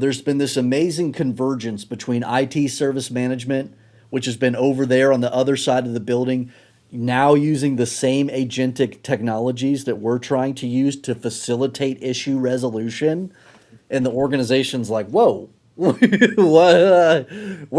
There's been this amazing convergence between IT service management, which has been over there on the other side of the building, now using the same agentic technologies that we're trying to use to facilitate issue resolution. And the organization's like, whoa, we're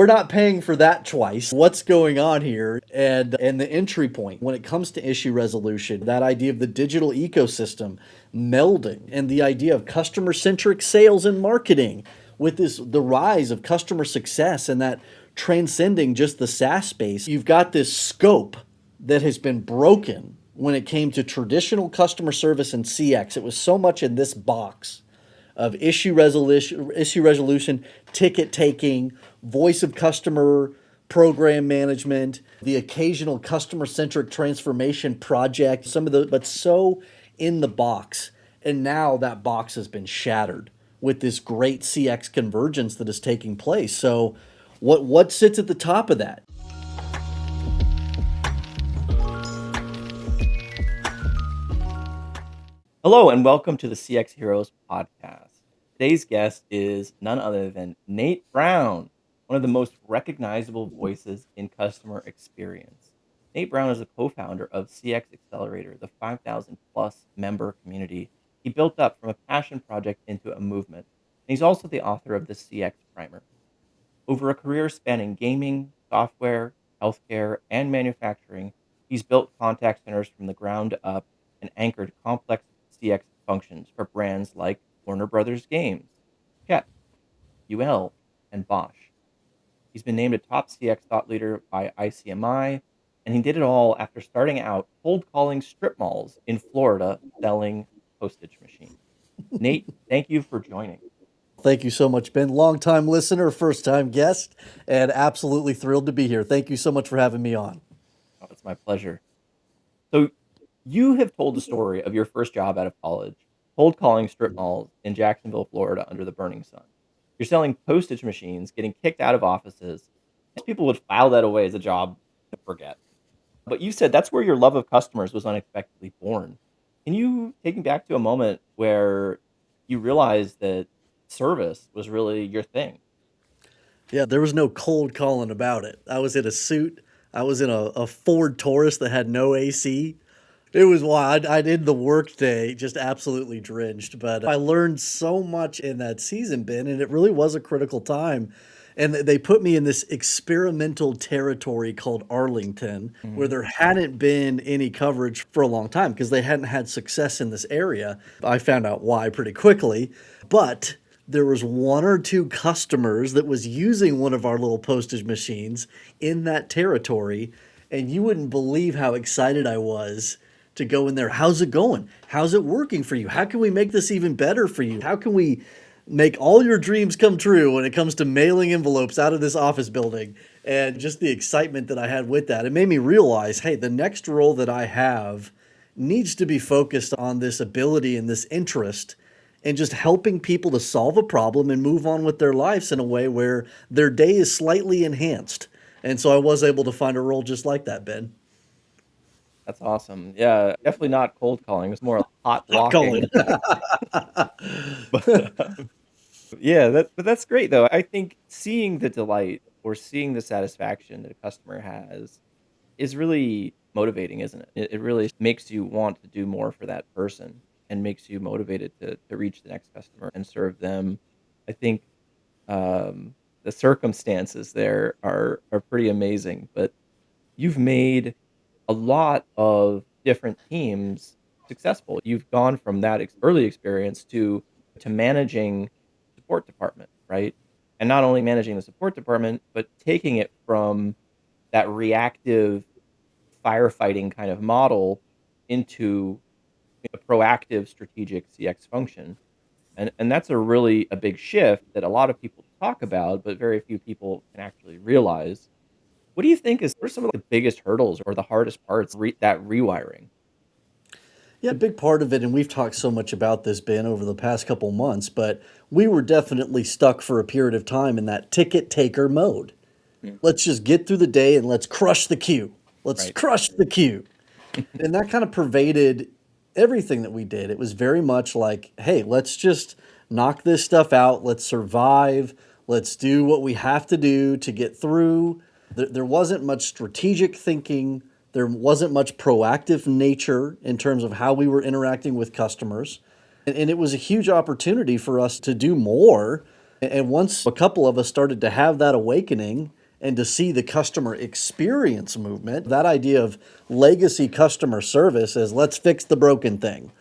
not paying for that twice. What's going on here? And the entry point when it comes to issue resolution, that idea of the digital ecosystem melding and the idea of customer centric sales and marketing with the rise of customer success and that transcending just the SaaS space, you've got this scope that has been broken when it came to traditional customer service and CX. It was so much in this box of issue resolution, ticket taking, voice of customer, program management, the occasional customer centric transformation project, but so in the box. And now that box has been shattered with this great CX convergence that is taking place. So what sits at the top of that? Hello and welcome to the CX Heroes podcast. Today's guest is none other than Nate Brown, one of the most recognizable voices in customer experience. Nate Brown is a co-founder of CX Accelerator, the 5,000 plus member community he built up from a passion project into a movement. And he's also the author of the CX Primer. Over a career spanning gaming, software, healthcare, and manufacturing, he's built contact centers from the ground up and anchored complex CX functions for brands like Warner Brothers Games, Chet, UL, and Bosch. He's been named a top CX thought leader by ICMI, and he did it all after starting out cold calling strip malls in Florida selling postage machines. Nate, thank you for joining. Thank you so much, Ben. Long-time listener, first-time guest, and absolutely thrilled to be here. Thank you so much for having me on. Oh, it's my pleasure. So, you have told the story of your first job out of college, cold calling strip malls in Jacksonville, Florida under the burning sun. You're selling postage machines, getting kicked out of offices. Most people would file that away as a job to forget. But you said that's where your love of customers was unexpectedly born. Can you take me back to a moment where you realized that service was really your thing? Yeah, there was no cold calling about it. I was in a suit. I was in a Ford Taurus that had no AC. It was wild. I did the work day just absolutely drenched, but I learned so much in that season, Ben, and it really was a critical time. And they put me in this experimental territory called Arlington, where Mhm. there hadn't been any coverage for a long time because they hadn't had success in this area. I found out why pretty quickly, but there was one or two customers that was using one of our little postage machines in that territory, and you wouldn't believe how excited I was to go in there. How's it going? How's it working for you? How can we make this even better for you? How can we make all your dreams come true when it comes to mailing envelopes out of this office building? And just the excitement that I had with that, it made me realize, hey, the next role that I have needs to be focused on this ability and this interest and just helping people to solve a problem and move on with their lives in a way where their day is slightly enhanced. And so I was able to find a role just like that, Ben. That's awesome. Yeah, definitely not cold calling. It's more hot Hot calling. walking. But yeah, but that's great though. I think seeing the delight or seeing the satisfaction that a customer has is really motivating, isn't it? It really makes you want to do more for that person and makes you motivated to reach the next customer and serve them. I think the circumstances there are pretty amazing, but you've made a lot of different teams successful. You've gone from that early experience to managing support department, right? And not only managing the support department, but taking it from that reactive firefighting kind of model into a proactive strategic CX function. And that's a big shift that a lot of people talk about, but very few people can actually realize. What do you think what are some of the biggest hurdles or the hardest parts that rewiring? Yeah, a big part of it, and we've talked so much about this, Ben, over the past couple months, but we were definitely stuck for a period of time in that ticket taker mode. Mm, Let's just get through the day and let's crush the queue. Let's right. crush the queue. And that kind of pervaded everything that we did. It was very much like, hey, let's just knock this stuff out. Let's survive. Let's do what we have to do to get through. There wasn't much strategic thinking. There wasn't much proactive nature in terms of how we were interacting with customers. And it was a huge opportunity for us to do more. And once a couple of us started to have that awakening and to see the customer experience movement, that idea of legacy customer service as let's fix the broken thing.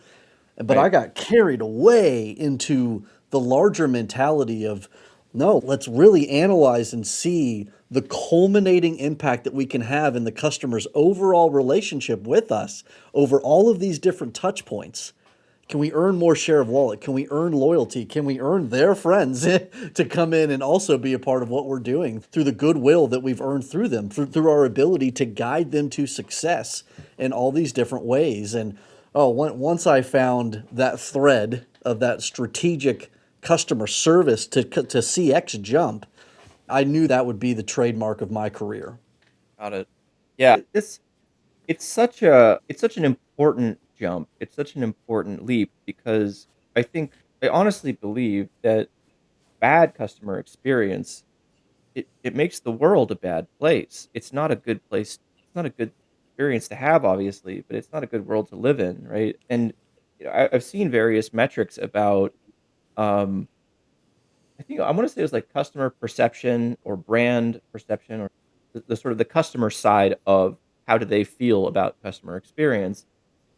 But I Right. got carried away into the larger mentality of no, let's really analyze and see the culminating impact that we can have in the customer's overall relationship with us over all of these different touch points. Can we earn more share of wallet? Can we earn loyalty? Can we earn their friends to come in and also be a part of what we're doing through the goodwill that we've earned through them, through our ability to guide them to success in all these different ways? And once I found that thread of that strategic customer service to CX jump, I knew that would be the trademark of my career. Got it. Yeah, it's such an important jump. It's such an important leap because I honestly believe that bad customer experience, it makes the world a bad place. It's not a good place. It's not a good experience to have, obviously, but it's not a good world to live in, right? And I've seen various metrics about. Um, I think I want to say it was like customer perception or brand perception or the sort of the customer side of how do they feel about customer experience.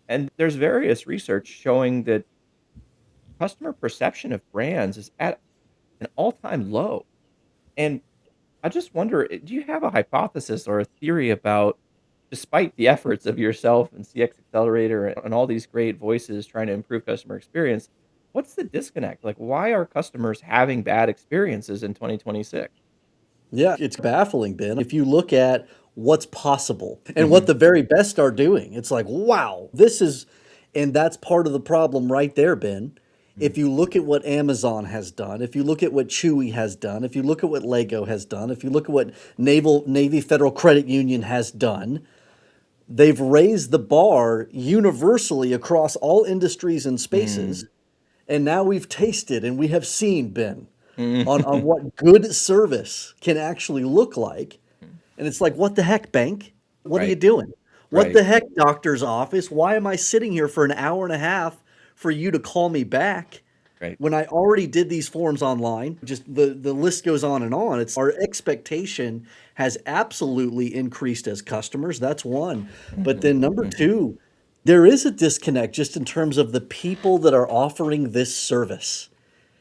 And there's various research showing that customer perception of brands is at an all-time low. And I just wonder, do you have a hypothesis or a theory about, despite the efforts of yourself and CX Accelerator and all these great voices trying to improve customer experience, what's the disconnect? Like, why are customers having bad experiences in 2026? Yeah, it's baffling, Ben. If you look at what's possible and what Mhm, the very best are doing, it's like, wow, and that's part of the problem right there, Ben. mhm, If you look at what Amazon has done, if you look at what Chewy has done, if you look at what Lego has done, if you look at what Navy Federal Credit Union has done, they've raised the bar universally across all industries and mm, spaces. And now we've tasted and we have seen, Ben, on mm. what good service can actually look like. And it's like, what the heck, bank? What are you Right, doing? What right, the heck, doctor's office? Why am I sitting here for an hour and a half for you to call me back right. when I already did these forms online? Just the list goes on and on. It's our expectation has absolutely increased as customers. That's one. But Mhm, then number mhm, two, there is a disconnect just in terms of the people that are offering this service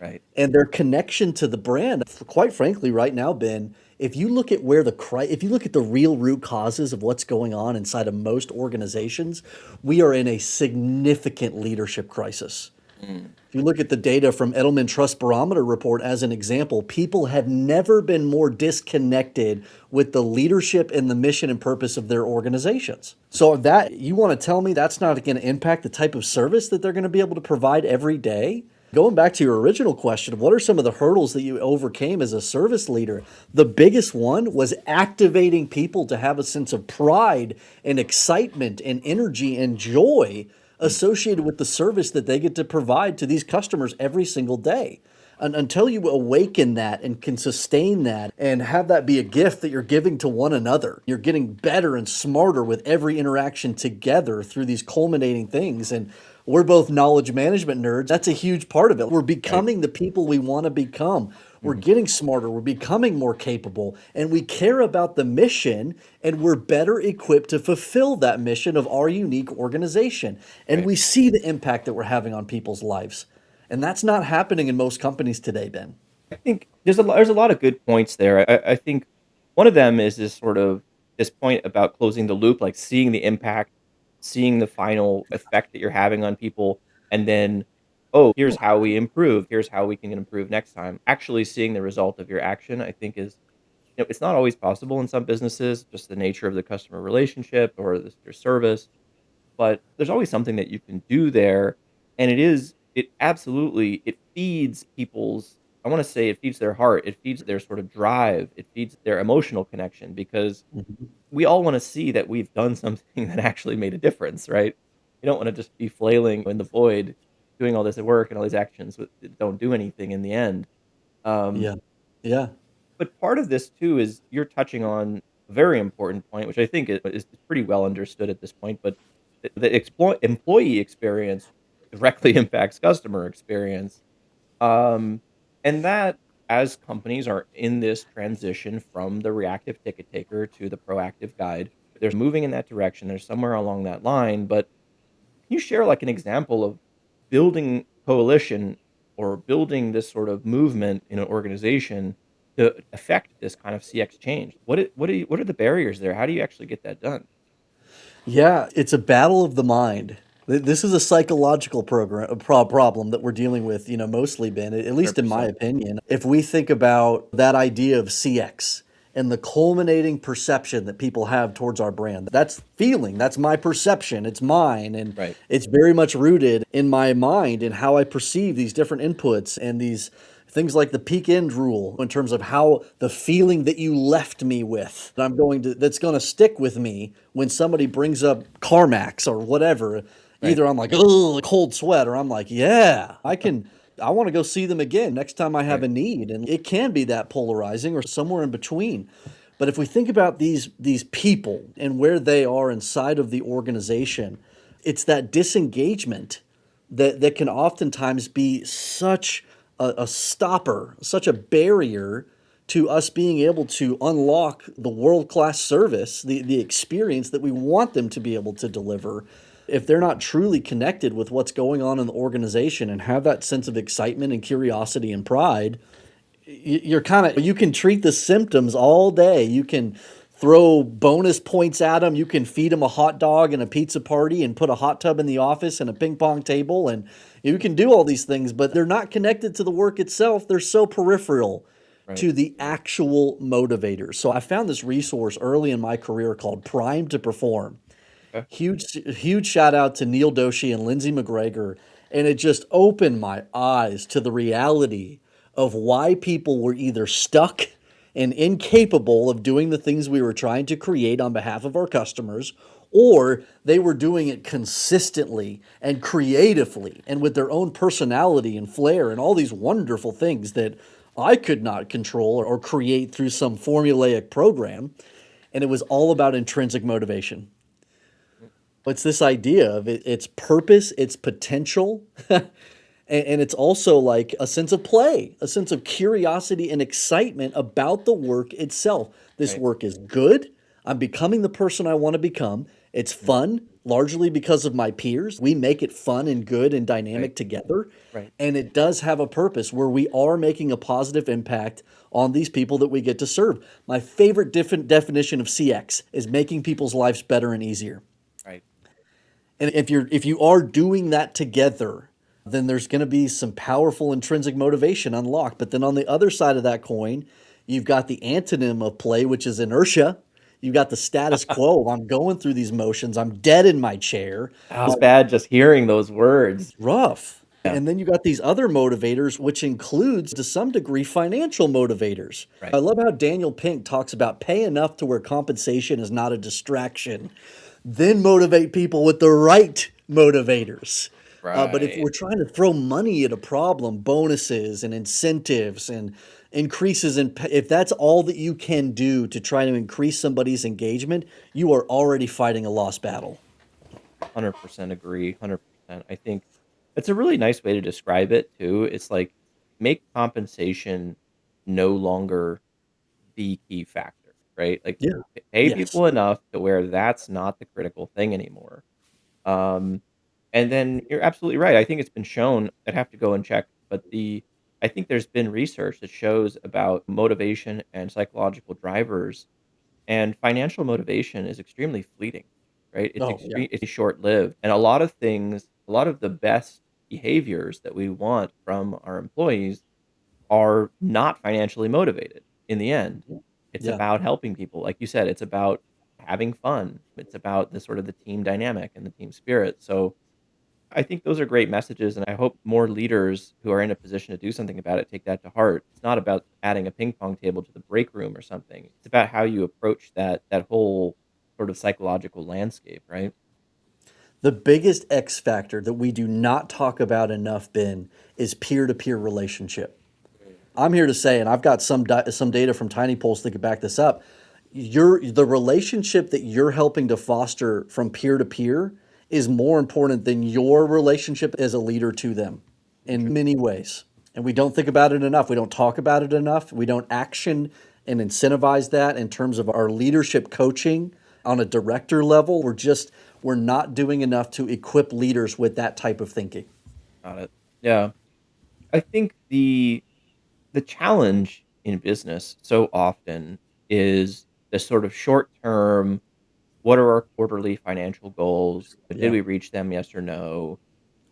right. and their connection to the brand. Quite frankly, right now, Ben, if you look at if you look at the real root causes of what's going on inside of most organizations, we are in a significant leadership crisis. Mm, If you look at the data from Edelman Trust Barometer report as an example, people have never been more disconnected with the leadership and the mission and purpose of their organizations. So that you want to tell me that's not going to impact the type of service that they're going to be able to provide every day? Going back to your original question of what are some of the hurdles that you overcame as a service leader, the biggest one was activating people to have a sense of pride and excitement and energy and joy mm, associated with the service that they get to provide to these customers every single day. And until you awaken that and can sustain that and have that be a gift that you're giving to one another, you're getting better and smarter with every interaction together through these culminating things. And we're both knowledge management nerds. That's a huge part of it. We're right. becoming the people we want to become. We're Mhm, getting smarter. We're becoming more capable. And we care about the mission. And we're better equipped to fulfill that mission of our unique organization. And right. we see the impact that we're having on people's lives. And that's not happening in most companies today, Ben. I think there's a lot of good points there. I think one of them is this sort of this point about closing the loop, like seeing the impact, seeing the final effect that you're having on people, and then, oh, here's how we improve. Here's how we can improve next time. Actually seeing the result of your action, I think is, it's not always possible in some businesses, just the nature of the customer relationship or your service. But there's always something that you can do there, and it absolutely it feeds people's, I wanna say it feeds their heart, it feeds their sort of drive, it feeds their emotional connection because Mhm. we all wanna see that we've done something that actually made a difference, right? You don't wanna just be flailing in the void. doing all this work and all these actions that don't do anything in the end. Um, Yeah. Yeah. but part of this too is you're touching on a very important point, which I think is pretty well understood at this point. But the employee experience directly impacts customer experience, um, and that as companies are in this transition from the reactive ticket taker to the proactive guide, they're moving in that direction. They're somewhere along that line, but can you share like an example of building coalition or building this sort of movement in an organization to affect this kind of CX change? What are the barriers there? How do you actually get that done? Yeah, it's a battle of the mind. This is a psychological problem that we're dealing with, mostly, Ben, at least in my 100%. opinion. If we think about that idea of CX and the culminating perception that people have towards our brand, that's feeling, that's my perception, it's mine, and Right. it's very much rooted in my mind and how I perceive these different inputs and these things like the peak end rule in terms of how the feeling that you left me with that's going to stick with me when somebody brings up CarMax or whatever. Right. Either I'm like, oh, cold sweat, or I'm like, yeah, I want to go see them again next time I have Right. a need. And it can be that polarizing or somewhere in between. But if we think about these people and where they are inside of the organization, it's that disengagement that can oftentimes be such a stopper, such a barrier to us being able to unlock the world class service, the experience that we want them to be able to deliver. If they're not truly connected with what's going on in the organization and have that sense of excitement and curiosity and pride, you're kind of, you can treat the symptoms all day. You can throw bonus points at them. You can feed them a hot dog and a pizza party and put a hot tub in the office and a ping pong table. And you can do all these things, but they're not connected to the work itself. They're so peripheral Right. to the actual motivators. So I found this resource early in my career called Prime to Perform. Okay. Huge shout out to Neil Doshi and Lindsay McGregor. And it just opened my eyes to the reality of why people were either stuck and incapable of doing the things we were trying to create on behalf of our customers, or they were doing it consistently and creatively and with their own personality and flair and all these wonderful things that I could not control or create through some formulaic program. And it was all about intrinsic motivation. Mm. It's this idea of its purpose, its potential, and it's also like a sense of play, a sense of curiosity and excitement about the work itself. This Right. work is good. I'm becoming the person I want to become. It's Mm. fun, largely because of my peers. We make it fun and good and Right. dynamic together. Right. And it does have a purpose where we are making a positive impact on these people that we get to serve. My favorite different definition of CX is making people's lives better and easier. Right. And if you are doing that together, then there's going to be some powerful intrinsic motivation unlocked. But then on the other side of that coin, you've got the antonym of play, which is inertia. You've got the status quo. I'm going through these motions. I'm dead in my chair. Sounds bad just hearing those words. It's rough. Yeah. And then you got these other motivators, which includes to some degree financial motivators. I Right. love how Daniel Pink talks about pay enough to where compensation is not a distraction, then motivate people with the right motivators. But if Right. we're trying to throw money at a problem, bonuses and incentives and increases in pay, if that's all that you can do to try to increase somebody's engagement, you are already fighting a lost battle. 100% agree. 100%. I think it's a really nice way to describe it too. It's like make compensation no longer the key factor, right? Like Yeah. pay Yes. people enough to where that's not the critical thing anymore. Um, and then you're absolutely right. I think it's been shown. I'd have to go and check, but I think there's been research that shows about motivation and psychological drivers, and financial motivation is extremely fleeting, right? Oh, yeah. It's short lived, and a lot of things, a lot of the best behaviors that we want from our employees are not financially motivated in the end. It's Yeah. about helping people. Like you said, it's about having fun. It's about the sort of the team dynamic and the team spirit. So I think those are great messages, and I hope more leaders who are in a position to do something about it take that to heart. It's not about adding a ping pong table to the break room or something. It's about how you approach that whole sort of psychological landscape, right? The biggest X factor that we do not talk about enough, Ben, is peer-to-peer relationship. Mm. I'm here to say, and I've got some data from Tiny Pulse that could back this up. The relationship that you're helping to foster from peer to peer is more important than your relationship as a leader to them in Interesting. many ways. And we don't think about it enough. We don't talk about it enough. We don't action and incentivize that in terms of our leadership coaching on a director level. We're not doing enough to equip leaders with that type of thinking. Got it. Yeah. I think the challenge in business so often is the sort of short term, what are our quarterly financial goals? Did Yeah. we reach them? Yes or no? Oof.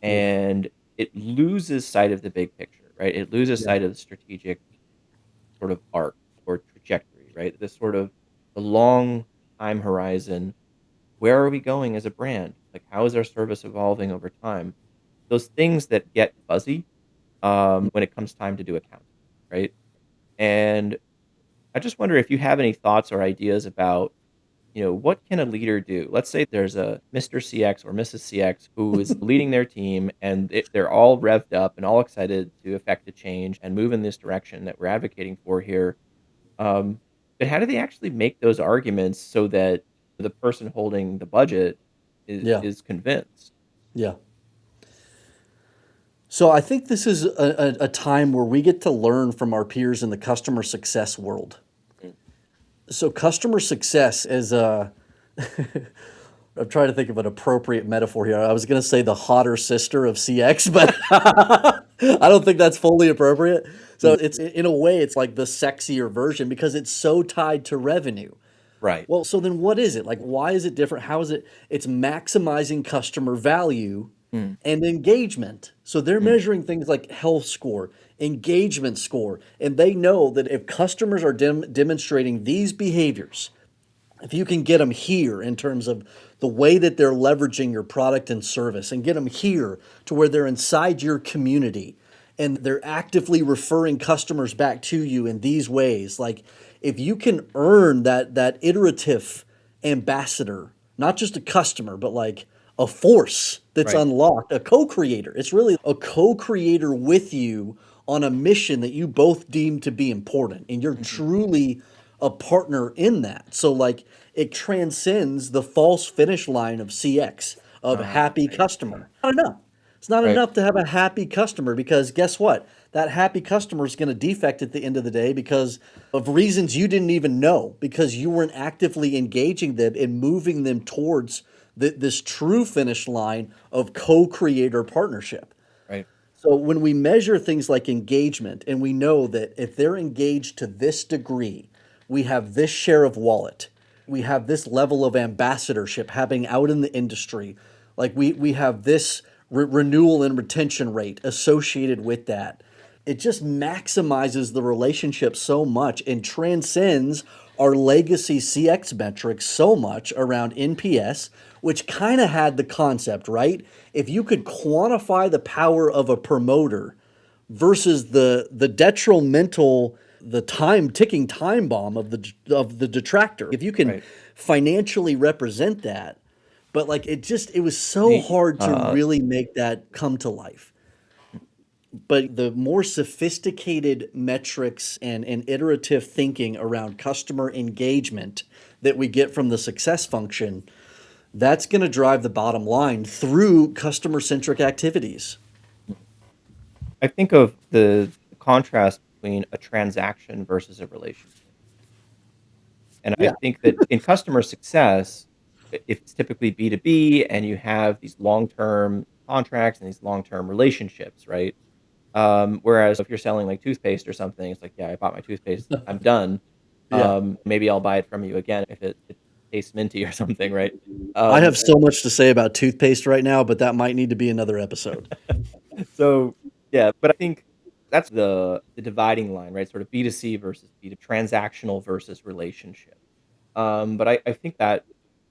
And it loses sight of the big picture, right? It loses Yeah. sight of the strategic sort of arc or trajectory, right? This sort of the long time horizon. Where are we going as a brand? Like, how is our service evolving over time? Those things that get fuzzy when it comes time to do accounting, right? And I just wonder if you have any thoughts or ideas about, what can a leader do? Let's say there's a Mr. CX or Mrs. CX who is leading their team and they're all revved up and all excited to affect a change and move in this direction that we're advocating for here. Um, but how do they actually make those arguments so that the person holding the budget Yeah. is convinced? Yeah. So I think this is a time where we get to learn from our peers in the customer success world. Mm. So customer success is a I'm trying to think of an appropriate metaphor here. I was going to say the hotter sister of CX, but I don't think that's fully appropriate. So Mm. it's in a way it's like the sexier version because it's so tied to revenue. Right. Well, so then what is it? Like, why is it different? How is it? It's maximizing customer value Mm. and engagement. So they're Mm. measuring things like health score, engagement score, and they know that if customers are demonstrating these behaviors, if you can get them here in terms of the way that they're leveraging your product and service and get them here to where they're inside your community and they're actively referring customers back to you in these ways, like if you can earn that iterative ambassador, not just a customer but like a force that's Right. unlocked, a co-creator, it's really a co-creator with you on a mission that you both deem to be important and you're Mhm. truly a partner in that. So like it transcends the false finish line of CX of happy Right. customer. Not enough. It's not Right. enough to have a happy customer because guess what? That happy customer is going to defect at the end of the day because of reasons you didn't even know because you weren't actively engaging them and moving them towards this true finish line of co-creator partnership. Right. So when we measure things like engagement, and we know that if they're engaged to this degree, we have this share of wallet, we have this level of ambassadorship happening out in the industry, like we have this renewal and retention rate associated with that. It just maximizes the relationship so much and transcends our legacy CX metrics so much around NPS, which kind of had the concept, right? If you could quantify the power of a promoter versus the detrimental, the time ticking time bomb of the detractor, if you can Right. financially represent that, but like it was so The hard to really make that come to life. But the more sophisticated metrics and iterative thinking around customer engagement that we get from the success function, that's going to drive the bottom line through customer centric activities. I think of the contrast between a transaction versus a relationship. And I Yeah. think that in customer success, if it's typically B2B and you have these long-term contracts and these long-term relationships, right? Whereas if you're selling like toothpaste or something, it's like, yeah, I bought my toothpaste, I'm done. Yeah. Maybe I'll buy it from you again if it tastes minty or something, right? I have Um, so much to say about toothpaste right now, but that might need to be another episode. So, yeah, but I think that's the dividing line, right? Sort of B2C versus B2 transactional versus relationship. But I think that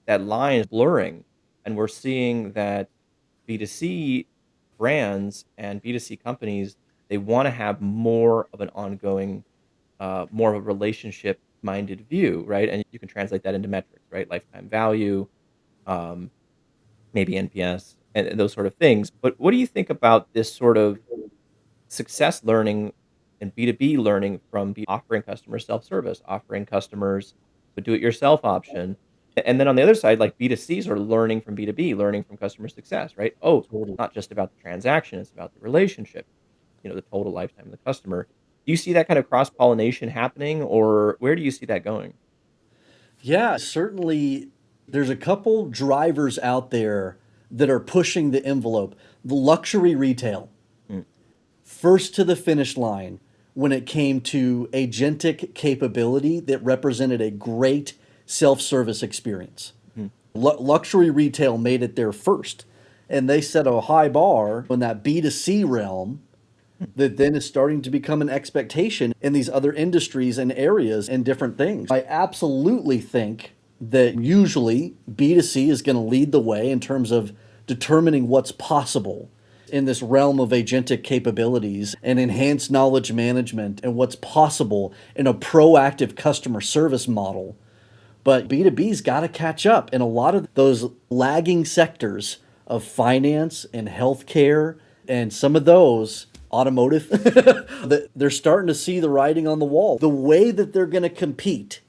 that line is blurring, and we're seeing that B2C brands and B2C companies, they wanna have more of an ongoing, more of a relationship-minded view, right? And you can translate that into metrics, right? Lifetime value, um maybe NPS and those sort of things. But what do you think about this sort of success learning and B2B learning from offering customer self-service, offering customers the do-it-yourself option? And then on the other side, like B2Cs are learning from B2B, learning from customer success, right? Oh, Totally. not just about the transaction, it's about the relationship, the total lifetime of the customer. Do you see that kind of cross-pollination happening, or where do you see that going? Yeah, certainly there's a couple drivers out there that are pushing the envelope. The luxury retail, Mm, first to the finish line when it came to agentic capability that represented a great self-service experience. mhm, Luxury retail made it there first, and they set a high bar in that B2C realm mm. that then is starting to become an expectation in these other industries and areas and different things. I absolutely think that usually B2C is going to lead the way in terms of determining what's possible in this realm of agentic capabilities and enhanced knowledge management and what's possible in a proactive customer service model. But B2B's got to catch up in a lot of those lagging sectors of finance and healthcare and some of those automotive that they're starting to see the writing on the wall. The way that they're going to compete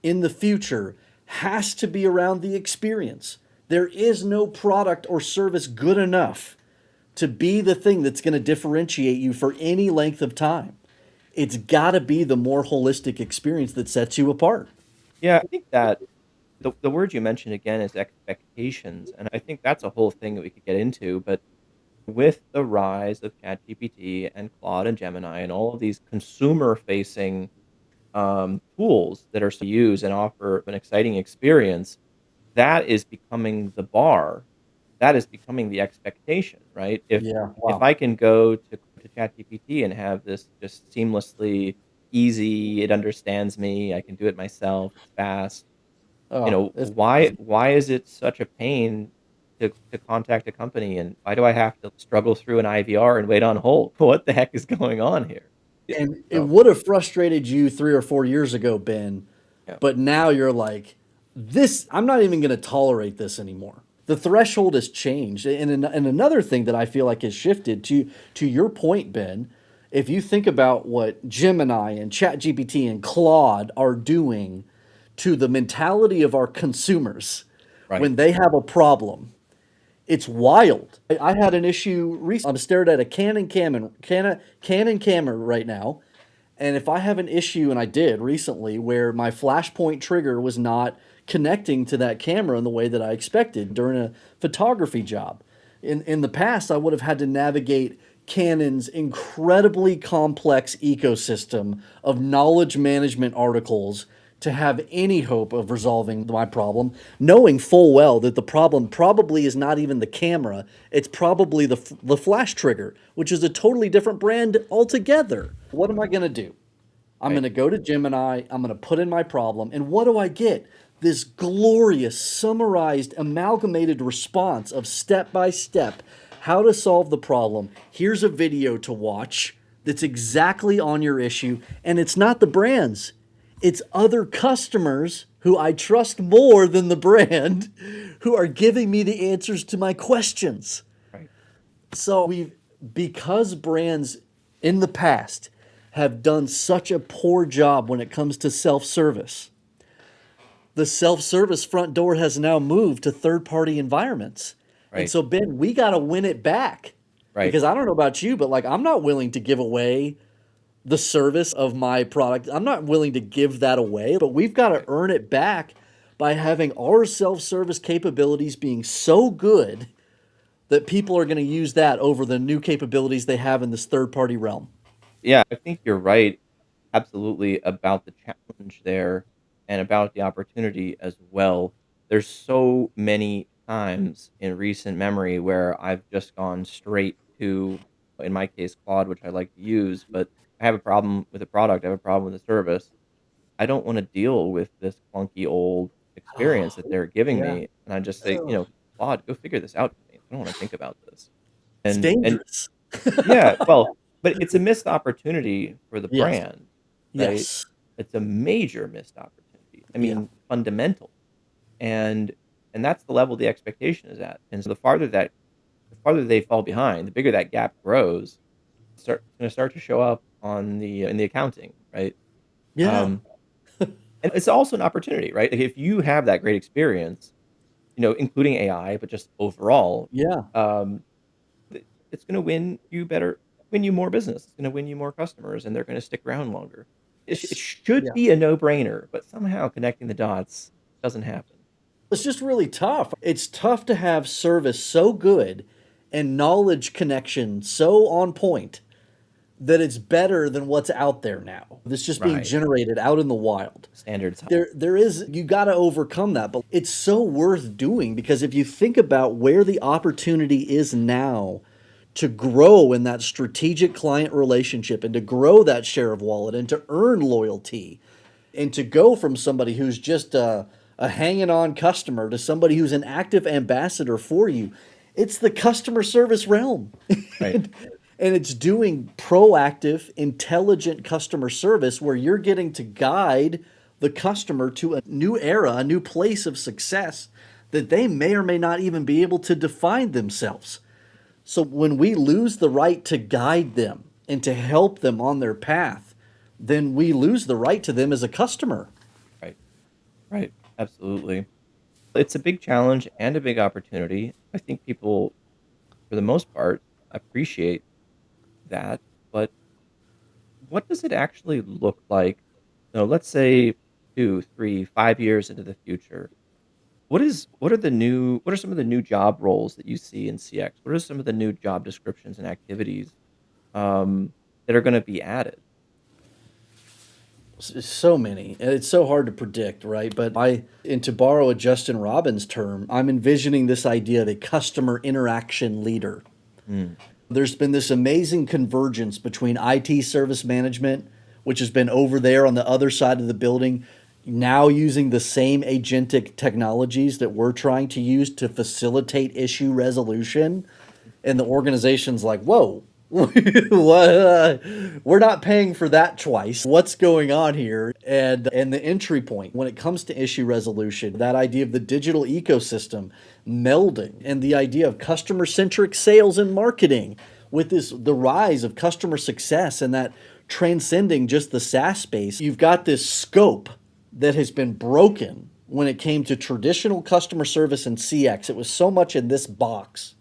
in the future has to be around the experience. There is no product or service good enough to be the thing that's going to differentiate you for any length of time. It's got to be the more holistic experience that sets you apart. Yeah, I think that the word you mentioned again is expectations, and I think that's a whole thing that we could get into, but with the rise of ChatGPT and Claude and Gemini and all of these consumer-facing, tools that are to use and offer an exciting experience, that is becoming the bar. That is becoming the expectation, right? Yeah, If wow. I can go to ChatGPT and have this just seamlessly easy, it understands me, I can do it myself, it's fast. Oh, it's Why crazy. is it such a pain to contact a company, and why do I have to struggle through an IVR and wait on hold? What the heck is going on here? Yeah, And it so would have frustrated you 3 or 4 years ago, Ben, yeah, but now you're like, "This I'm not even gonna tolerate this anymore." The threshold has changed, and another thing that I feel like has shifted to your point, Ben, if you think about what Gemini and ChatGPT and Claude are doing to the mentality of our consumers right. when they have a problem, it's wild. I had an issue recently. I'm staring at a Canon camera right now, and if I have an issue, and I did recently, where my flashpoint trigger was not connecting to that camera in the way that I expected during a photography job. In the past, I would have had to navigate Canon's incredibly complex ecosystem of knowledge management articles to have any hope of resolving my problem, knowing full well that the problem probably is not even the camera, it's probably the flash trigger, which is a totally different brand altogether. What am I going to do? I'm Right. going to go to Gemini, I'm going to put in my problem, and what do I get? This glorious, summarized, amalgamated response of step by step how to solve the problem. Here's a video to watch that's exactly on your issue, and it's not the brands, it's other customers who I trust more than the brand who are giving me the answers to my questions. Right. So because brands in the past have done such a poor job when it comes to self-service, the self-service front door has now moved to third-party environments. And Right. so Ben, we got to win it back. Right. Because I don't know about you, but like I'm not willing to give away the service of my product. I'm not willing to give that away, but we've got to Right. earn it back by having our self-service capabilities being so good that people are going to use that over the new capabilities they have in this third party realm. Yeah, I think you're right, absolutely, about the challenge there and about the opportunity as well. There's so many times in recent memory where I've just gone straight to, in my case, Claude, which I like to use, but I have a problem with a product, I have a problem with a service. I don't wanna deal with this clunky old experience Oh, that they're giving yeah. me, and I just say, Ugh. "Claude, go figure this out for me. I don't wanna think about this." It's And dangerous. yeah, well, but it's a missed opportunity for the Yes. brand, right? Yes. It's a major missed opportunity. I Yeah. mean, fundamental. And and that's the level the expectation is at. And so the farther they fall behind, the bigger that gap grows. It's going to start to show up on the in the accounting, right? Yeah. Um, and it's also an opportunity, right? Like if you have that great experience, including AI, but just overall, Yeah. um, it's going to win you more business. It's going to win you more customers, and they're going to stick around longer. It It's should yeah. be a no brainer, but somehow connecting the dots doesn't happen. It's just really tough. It's tough to have service so good and knowledge connection so on point that it's better than what's out there now. That's just being Right. generated out in the wild. Standards high. There is, you got to overcome that, but it's so worth doing because if you think about where the opportunity is now to grow in that strategic client relationship and to grow that share of wallet and to earn loyalty and to go from somebody who's just a hanging on customer to somebody who's an active ambassador for you, it's the customer service realm. Right. And it's doing proactive, intelligent customer service where you're getting to guide the customer to a new era, a new place of success that they may or may not even be able to define themselves. So when we lose the right to guide them and to help them on their path, then we lose the right to them as a customer. Right. Right. Absolutely. It's a big challenge and a big opportunity. I think people, for the most part, appreciate that. But what does it actually look like? Let's say 2, 3, 5 years into the future. What are some of the new job roles that you see in CX? What are some of the new job descriptions and activities that are going to be added? So many, and it's so hard to predict, right? But and to borrow a Justin Robbins term, I'm envisioning this idea of a customer interaction leader. Mm, There's been this amazing convergence between IT service management, which has been over there on the other side of the building, now using the same agentic technologies that we're trying to use to facilitate issue resolution. And the organization's like, whoa, we're not paying for that twice. What's going on here? And the entry point when it comes to issue resolution, that idea of the digital ecosystem melding and the idea of customer centric sales and marketing with the rise of customer success and that transcending just the SaaS space, you've got this scope that has been broken when it came to traditional customer service and CX. It was so much in this box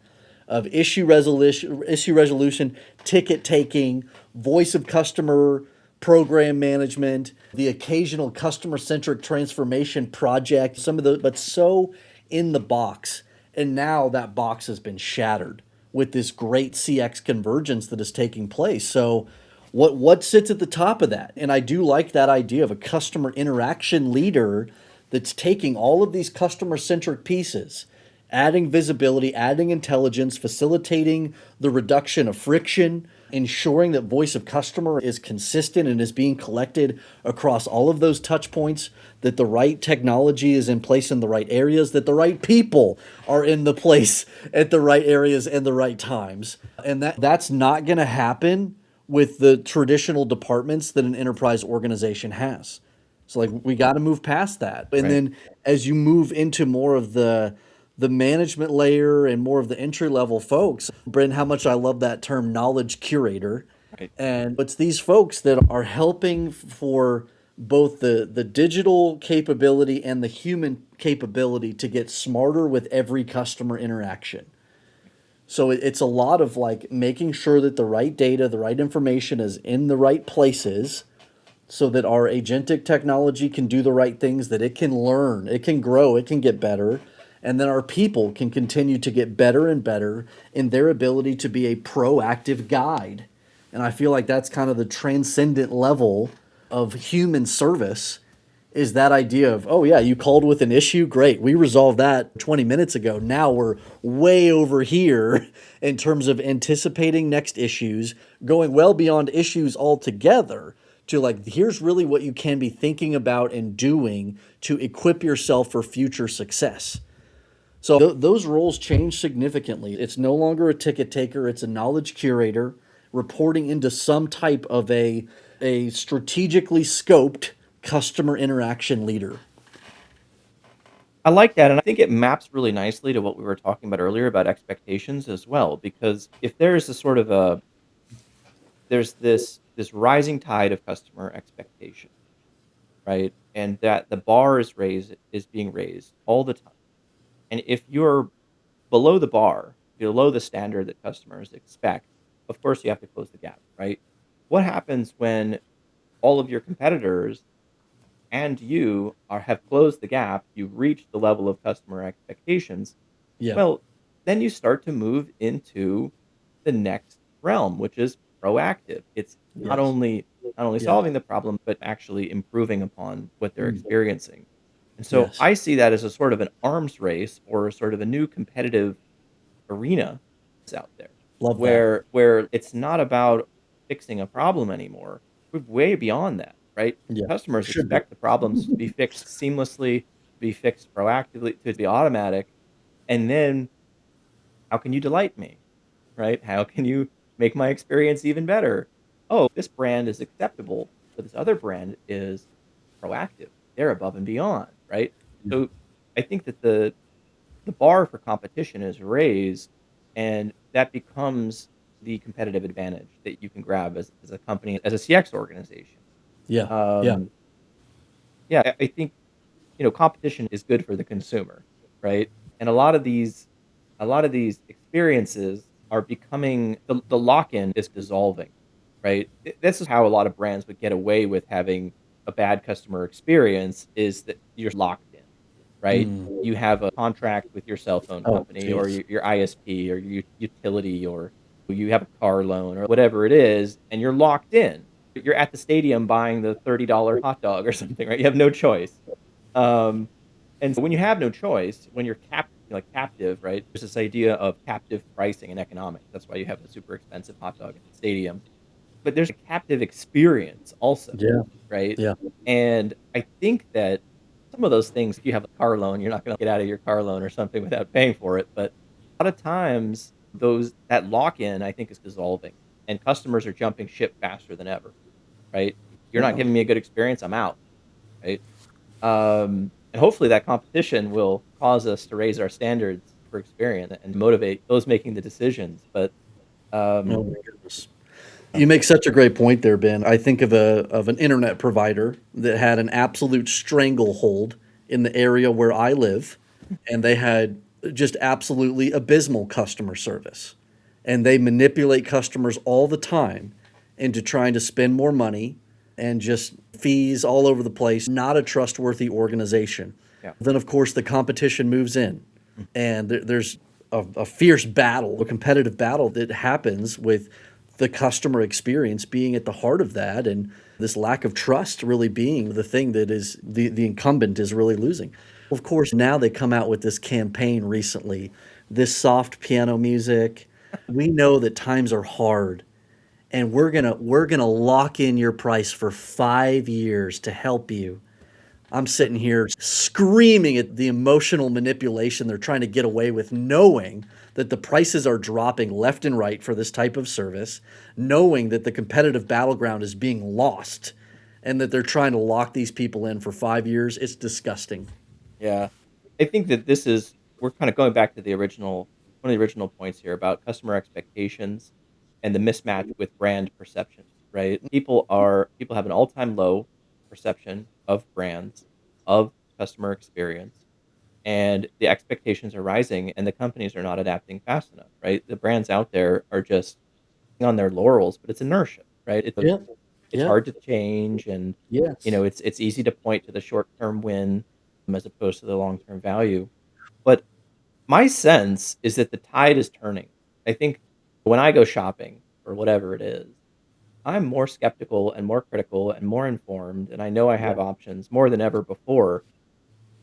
of issue resolution, ticket taking, voice of customer, program management, the occasional customer centric transformation project, some of the, but so in the box. And now that box has been shattered with this great CX convergence that is taking place. So what sits at the top of that? And I do like that idea of a customer interaction leader that's taking all of these customer centric pieces, adding visibility, adding intelligence, facilitating the reduction of friction, ensuring that voice of customer is consistent and is being collected across all of those touch points, that the right technology is in place in the right areas, that the right people are in the place at the right areas and the right times. And that's not going to happen with the traditional departments that an enterprise organization has. So like we got to move past that. And right. then as you move into more of the management layer and more of the entry level folks, Brent, how much I love that term knowledge curator. Right. And it's these folks that are helping for both the digital capability and the human capability to get smarter with every customer interaction. So it's a lot of like making sure that the right data, the right information is in the right places so that our agentic technology can do the right things, that it can learn, it can grow, it can get better. And then our people can continue to get better and better in their ability to be a proactive guide. And I feel like that's kind of the transcendent level of human service is that idea of, oh yeah, you called with an issue, great, we resolved that 20 minutes ago. Now we're way over here in terms of anticipating next issues, going well beyond issues altogether to like, here's really what you can be thinking about and doing to equip yourself for future success. So those roles change significantly. It's no longer a ticket taker, it's a knowledge curator reporting into some type of a strategically scoped customer interaction leader. I like that, and I think it maps really nicely to what we were talking about earlier about expectations as well, because if there's a sort of a there's this rising tide of customer expectation, right? And that the bar is being raised all the time. And if you're below the bar, below the standard that customers expect, of course you have to close the gap, right? What happens when all of your competitors and you are have closed the gap, you've reached the level of customer expectations? Yeah. Well, then you start to move into the next realm, which is proactive. It's Yes. not only Yes. solving the problem, but actually improving upon what they're Mm. experiencing. And so Yes. I see that as a sort of an arms race or a sort of a new competitive arena that's out there Love that. where it's not about fixing a problem anymore. We're way beyond that, right? Yeah. Customers Should be. expect the problems to be fixed seamlessly, to be fixed proactively, to be automatic. And then how can you delight me? Right? How can you make my experience even better? Oh, this brand is acceptable, but this other brand is proactive. They're above and beyond, right? Yeah. So I think that the bar for competition is raised, and that becomes the competitive advantage that you can grab as a company, as a CX organization. Yeah. Yeah. Um, yeah, I think competition is good for the consumer, right? And a lot of these experiences are becoming the lock-in is dissolving, right? This is how a lot of brands would get away with having a bad customer experience is that you're locked in, right? Mm. You have a contract with your cell phone Oh, company or jeez. your ISP or your utility, or you have a car loan or whatever it is, and you're locked in. You're at the stadium buying the $30 hot dog or something, right? You have no choice. Um, and so when you have no choice, when you're captive, right? There's this idea of captive pricing and economics. That's why you have the super expensive hot dog at the stadium. But there's a captive experience also, Yeah. right? Yeah. And I think that some of those things, if you have a car loan, you're not going to get out of your car loan or something without paying for it. But a lot of times, those that lock in, I think, is dissolving, and customers are jumping ship faster than ever, right? You're not Yeah. giving me a good experience, I'm out, right? And hopefully that competition will cause us to raise our standards for experience and motivate those making the decisions. But Oh um, my goodness. You make such a great point there, Ben. I think of an internet provider that had an absolute stranglehold in the area where I live, and they had just absolutely abysmal customer service. And they manipulate customers all the time into trying to spend more money and just fees all over the place. Not a trustworthy organization. yeah, Then, of course, the competition moves in, mm, and there's a fierce battle, a competitive battle that happens with the customer experience being at the heart of that, and this lack of trust really being the thing that is the incumbent is really losing. Of course, now they come out with this campaign recently, this soft piano music. We know that times are hard, and we're gonna lock in your price for 5 years to help you. I'm sitting here screaming at the emotional manipulation they're trying to get away with, knowing that the prices are dropping left and right for this type of service, knowing that the competitive battleground is being lost, and that they're trying to lock these people in for 5 years. It's disgusting. yeah. I think that this is we're kind of going back to the original one of the original points here about customer expectations and the mismatch with brand perception, right? People have an all-time low perception of brands, of customer experience, and the expectations are rising and the companies are not adapting fast enough, right? The brands out there are just on their laurels, but it's inertia, right? Yep. It's Yep. hard to change, and Yes. it's easy to point to the short-term win, as opposed to the long-term value. But my sense is that the tide is turning. I think when I go shopping or whatever it is, I'm more skeptical and more critical and more informed, and I know I Yeah. have options more than ever before.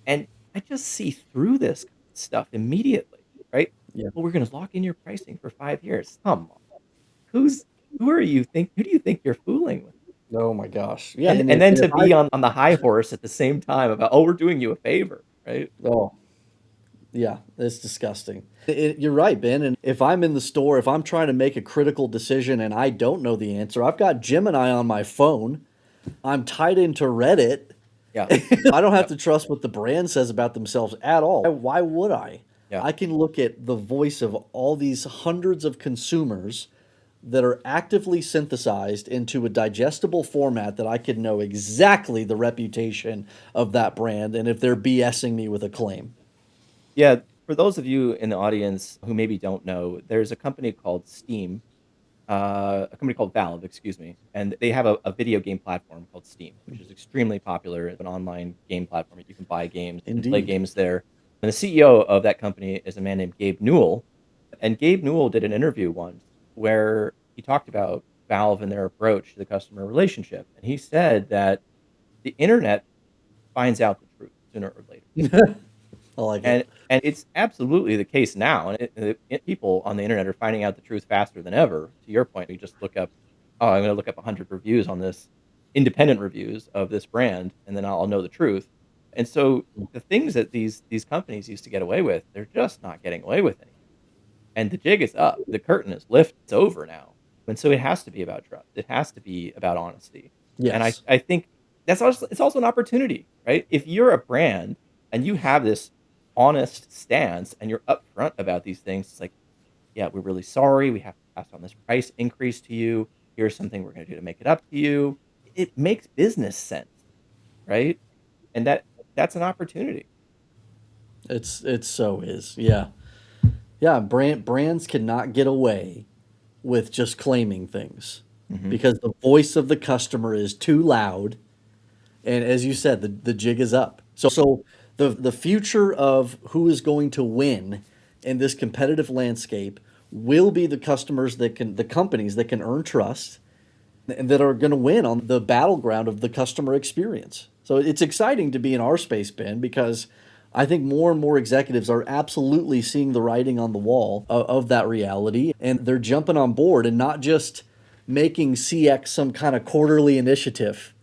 And I just see through this stuff immediately, right? Yeah. Well, we're going to lock in your pricing for 5 years. Come on, who's who are you think? Who do you think you're fooling with? Oh my gosh. Yeah. And then And if to be on the high horse at the same time about, oh, we're doing you a favor, right? oh, yeah, it's disgusting. You're right, Ben. And if I'm in the store, if I'm trying to make a critical decision and I don't know the answer, I've got Gemini on my phone. I'm tied into Reddit. Yeah, I don't have yep, to trust what the brand says about themselves at all. Why would I? yeah. I can look at the voice of all these hundreds of consumers that are actively synthesized into a digestible format that I could know exactly the reputation of that brand and if they're BSing me with a claim. Yeah, for those of you in the audience who maybe don't know, there's a company called Steam, a company called Valve, excuse me, and they have a video game platform called Steam, which is extremely popular. It's an online game platform that you can buy games and play Indeed. games there. And the CEO of that company is a man named Gabe Newell. And Gabe Newell did an interview once where he talked about Valve and their approach to the customer relationship. And he said that the internet finds out the truth sooner or later. I like it. And it's absolutely the case now, and people on the internet are finding out the truth faster than ever. To your point, you just look up, "Oh, I'm gonna look up 100 reviews on this independent reviews of this brand, and then I'll know the truth." And so, the things that these companies used to get away with, they're just not getting away with anymore, and the jig is up. The curtain is lifted. It's over now, and so it has to be about trust. It has to be about honesty, and I Yes. I think it's also an opportunity, right? If you're a brand and you have this honest stance and you're upfront about these things, it's like, "Yeah, we're really sorry. We have to pass on this price increase to you. Here's something we're gonna do to make it up to you." It makes business sense, right? And that's an opportunity. It's so is. Yeah. Yeah, brands cannot get away with just claiming things Mhm. because the voice of the customer is too loud. And as you said, the jig is up. So the future of who is going to win in this competitive landscape will be the companies that can earn trust and that are going to win on the battleground of the customer experience. So it's exciting to be in our space, Ben, because I think more and more executives are absolutely seeing the writing on the wall of that reality, and they're jumping on board and not just making CX some kind of quarterly initiative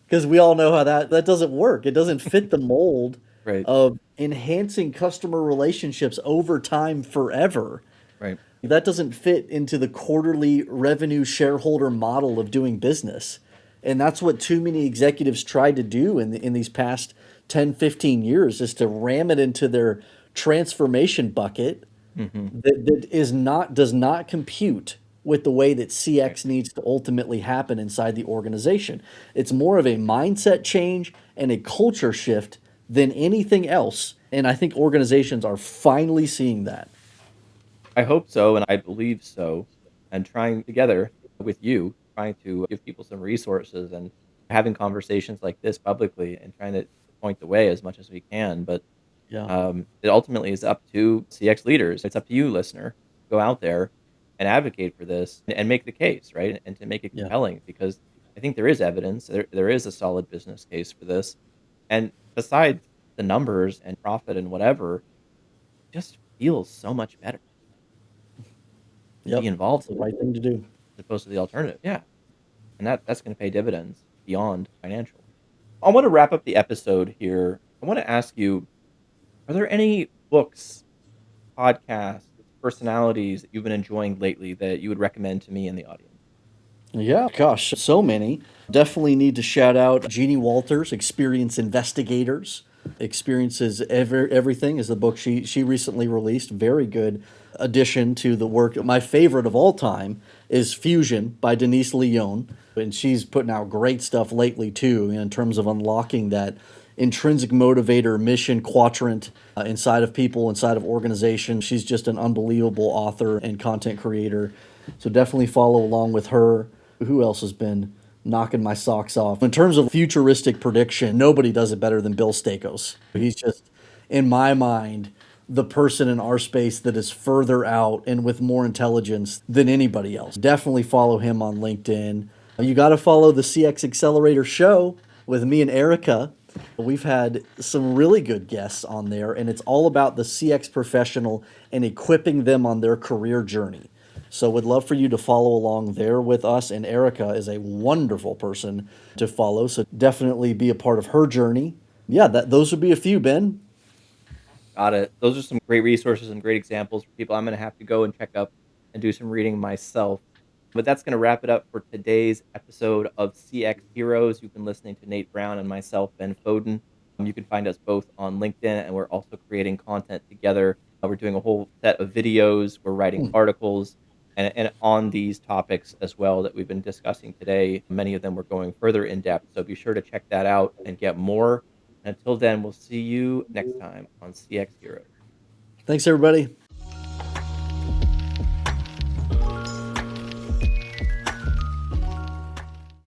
because we all know how that doesn't work. It doesn't fit the mold Right, of enhancing customer relationships over time forever. right. That doesn't fit into the quarterly revenue shareholder model of doing business. And that's what too many executives tried to do in these past 10, 15 years is to ram it into their transformation bucket Mhm. that does not compute with the way that Right. CX needs to ultimately happen inside the organization. It's more of a mindset change and a culture shift than anything else. And I think organizations are finally seeing that. I hope so, and I believe so, and trying together with you, trying to give people some resources and having conversations like this publicly and trying to point the way as much as we can. But Yeah. it ultimately is up to CX leaders. It's up to you, listener. Go out there and advocate for this and make the case, right? And to make it Yeah. compelling, because I think there is evidence, there is a solid business case for this. And besides the numbers and profit and whatever, it just feels so much better to be Yep. It's involved the in it right thing to do. as opposed to the alternative. Yeah, and that's gonna pay dividends beyond financial. I wanna wrap up the episode here. I wanna ask you, are there any books, podcasts, personalities that you've been enjoying lately that you would recommend to me and the audience? Yeah, gosh, so many. Definitely need to shout out Jeannie Walters, Experience Investigators. Experiences everything is the book she recently released. Very good addition to the work. My favorite of all time is Fusion by Denise Leon, and she's putting out great stuff lately too in terms of unlocking that intrinsic motivator mission quadrant inside of people, inside of organizations. She's just an unbelievable author and content creator. So definitely follow along with her. Who else has been knocking my socks off? In terms of futuristic prediction, nobody does it better than Bill Stakos. He's just, in my mind, the person in our space that is further out and with more intelligence than anybody else. Definitely follow him on LinkedIn. You got to follow the CX Accelerator show with me and Erica. We've had some really good guests on there, and it's all about the CX professional and equipping them on their career journey. So would love for you to follow along there with us. And Erica is a wonderful person to follow. So definitely be a part of her journey. Yeah, those would be a few, Ben. Got it. Those are some great resources and great examples for people I'm gonna have to go and check up and do some reading myself. But that's going to wrap it up for today's episode of CX Heroes. You've been listening to Nate Brown and myself, Ben Foden. You can find us both on LinkedIn, and we're also creating content together. We're doing a whole set of videos, we're writing Hmm. articles, and on these topics as well that we've been discussing today. Many of them we're going further in depth. So be sure to check that out and get more. Until then, we'll see you next time on CX Heroes. Thanks, everybody.